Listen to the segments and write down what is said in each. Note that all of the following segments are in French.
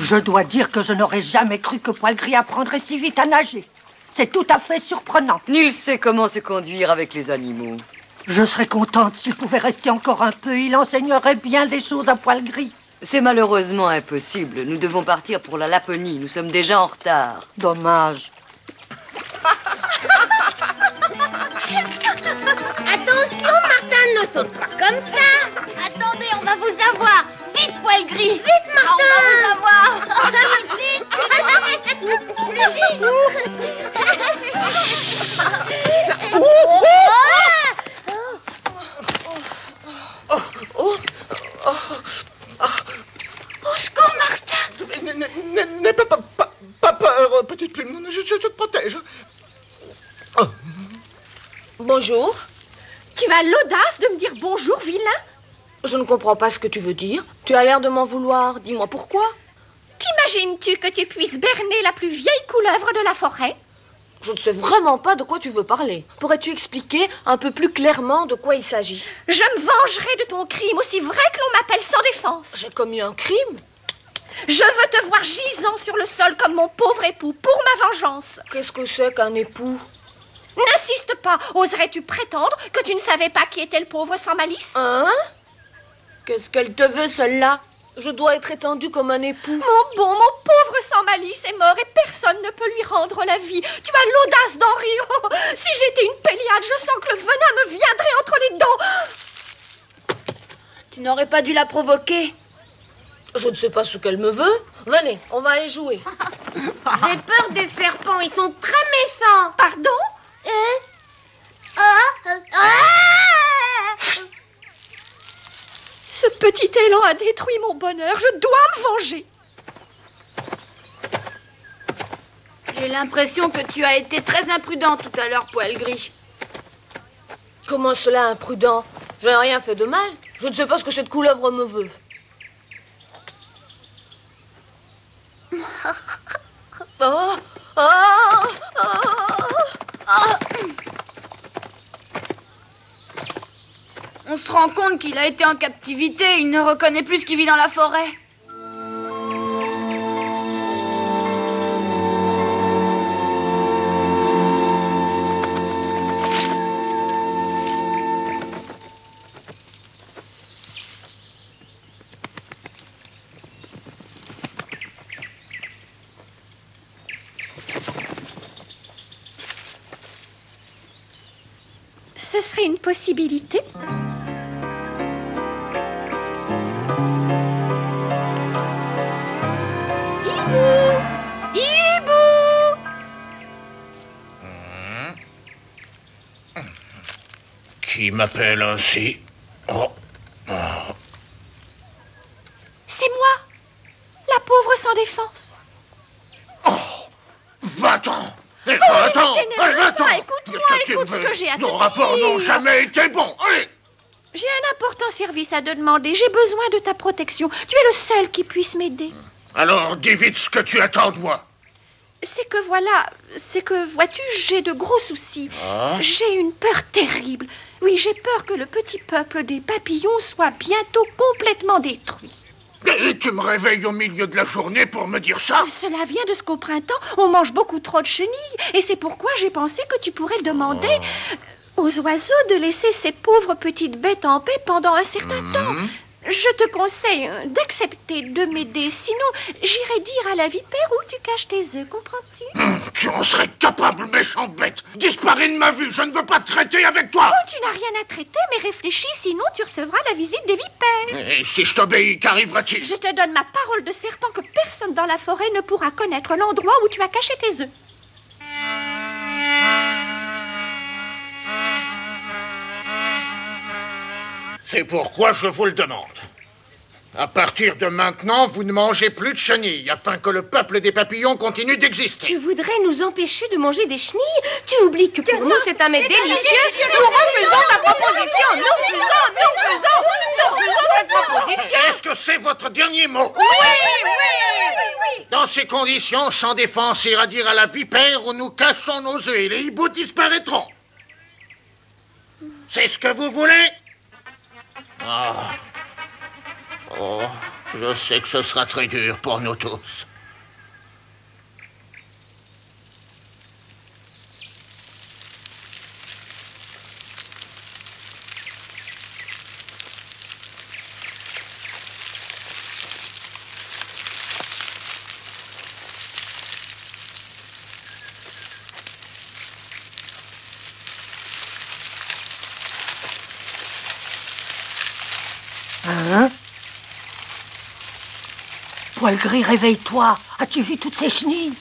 Je dois dire que je n'aurais jamais cru que Poilgris apprendrait si vite à nager. C'est tout à fait surprenant. Nul sait comment se conduire avec les animaux. Je serais contente s'il pouvait rester encore un peu. Il enseignerait bien des choses à Poilgris. C'est malheureusement impossible. Nous devons partir pour la Laponie. Nous sommes déjà en retard. Dommage. Attention, Martin, ne saute pas comme ça. Attendez, on va vous avoir. Vite, Poilgris. Vite, Martin. On va vous avoir. Vite, vite. Plus vite. Au secours, Martin. N'aie pas peur, petite plume. Je te protège. Oh. Bonjour. Tu as l'audace de me dire bonjour, vilain? Je ne comprends pas ce que tu veux dire. Tu as l'air de m'en vouloir. Dis-moi pourquoi. T'imagines-tu que tu puisses berner la plus vieille couleuvre de la forêt? Je ne sais vraiment pas de quoi tu veux parler. Pourrais-tu expliquer un peu plus clairement de quoi il s'agit? Je me vengerai de ton crime, aussi vrai que l'on m'appelle sans défense. J'ai commis un crime? Je veux te voir gisant sur le sol comme mon pauvre époux, pour ma vengeance. Qu'est-ce que c'est qu'un époux? N'insiste pas. Oserais-tu prétendre que tu ne savais pas qui était le pauvre sans malice? Hein? Qu'est-ce qu'elle te veut, celle-là? Je dois être étendue comme un époux. Mon pauvre sans malice est mort et personne ne peut lui rendre la vie. Tu as l'audace d'en rire. Oh, si j'étais une Péliade, je sens que le venin me viendrait entre les dents. Tu n'aurais pas dû la provoquer. Je ne sais pas ce qu'elle me veut. Venez, on va aller jouer. J'ai peur des serpents, ils sont très méchants. Pardon? Ce petit élan a détruit mon bonheur. Je dois me venger. J'ai l'impression que tu as été très imprudent tout à l'heure, Poilgris. Comment cela, imprudent? Je n'ai rien fait de mal. Je ne sais pas ce que cette couleuvre me veut. Oh, oh, oh. On se rend compte qu'il a été en captivité. Il ne reconnaît plus ce qui vit dans la forêt. Ce serait une possibilité. Qui m'appelle ainsi? Oh. Oh. C'est moi, la pauvre sans défense. Oh. Va-t'en! Va-t'en! Va-t'en! Écoute ce que j'ai à te dire. Nos rapports n'ont jamais été bons. Allez! J'ai un important service à te demander. J'ai besoin de ta protection. Tu es le seul qui puisse m'aider. Alors, dis vite ce que tu attends de moi. C'est que, vois-tu, j'ai de gros soucis. Ah. J'ai une peur terrible. Oui, j'ai peur que le petit peuple des papillons soit bientôt complètement détruit. Et tu me réveilles au milieu de la journée pour me dire ça? Cela vient de ce qu'au printemps, on mange beaucoup trop de chenilles. Et c'est pourquoi j'ai pensé que tu pourrais demander aux oiseaux de laisser ces pauvres petites bêtes en paix pendant un certain temps. Je te conseille d'accepter de m'aider. Sinon, j'irai dire à la vipère où tu caches tes œufs, comprends-tu? Tu en serais capable, méchante bête. Disparais de ma vue, je ne veux pas traiter avec toi. Oh, tu n'as rien à traiter, mais réfléchis, sinon tu recevras la visite des vipères. Et si je t'obéis, qu'arrivera-t-il? Je te donne ma parole de serpent que personne dans la forêt ne pourra connaître l'endroit où tu as caché tes œufs. C'est pourquoi je vous le demande. À partir de maintenant, vous ne mangez plus de chenilles, afin que le peuple des papillons continue d'exister. Tu voudrais nous empêcher de manger des chenilles? Tu oublies que pour nous, c'est un mets délicieux. Nous refusons ta proposition. Nous refusons cette proposition. Est-ce que c'est votre dernier mot? Oui. Dans ces conditions, sans défense ira dire à la vipère où nous cachons nos œufs et les hiboux disparaîtront. C'est ce que vous voulez? Oh. Je sais que ce sera très dur pour nous tous. Hein? Poil gris, réveille-toi. As-tu vu toutes ces chenilles?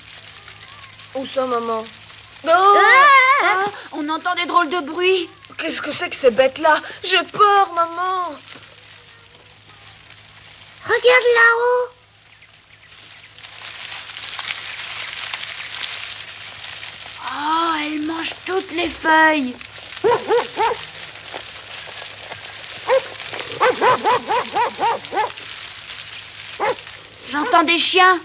Où ça, maman? Ah, on entend des drôles de bruits. Qu'est-ce que c'est que ces bêtes-là? J'ai peur, maman. Regarde là-haut. Oh, elle mange toutes les feuilles. J'entends des chiens.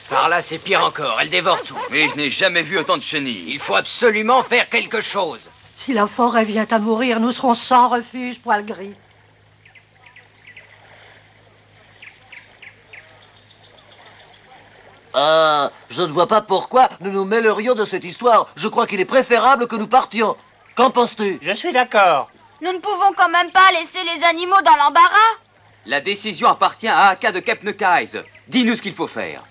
Par là, c'est pire encore. Elle dévore tout. Mais je n'ai jamais vu autant de chenilles. Il faut absolument faire quelque chose. Si la forêt vient à mourir, nous serons sans refuge, Poil gris. Je ne vois pas pourquoi nous nous mêlerions de cette histoire. Je crois qu'il est préférable que nous partions. Qu'en penses-tu? Je suis d'accord. Nous ne pouvons quand même pas laisser les animaux dans l'embarras. La décision appartient à Aka de Kepnekaise. Dis-nous ce qu'il faut faire.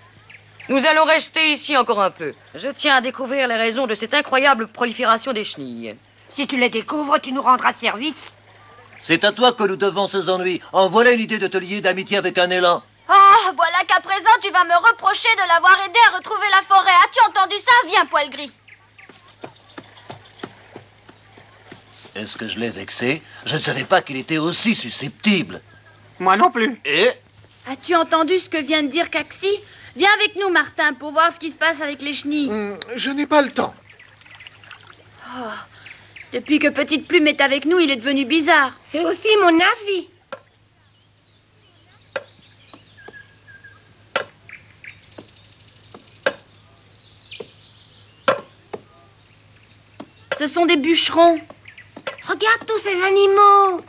Nous allons rester ici encore un peu. Je tiens à découvrir les raisons de cette incroyable prolifération des chenilles. Si tu les découvres, tu nous rendras service. C'est à toi que nous devons ces ennuis. En voilà une idée de te lier d'amitié avec un élan. Ah, voilà qu'à présent tu vas me reprocher de l'avoir aidé à retrouver la forêt. As-tu entendu ça? Viens, Poil gris. Est-ce que je l'ai vexé? Je ne savais pas qu'il était aussi susceptible. Moi non plus. Et? As-tu entendu ce que vient de dire Caxi? Viens avec nous, Martin, pour voir ce qui se passe avec les chenilles. Je n'ai pas le temps. Depuis que Petite Plume est avec nous, il est devenu bizarre. C'est aussi mon avis. Ce sont des bûcherons. Regarde tous ces animaux.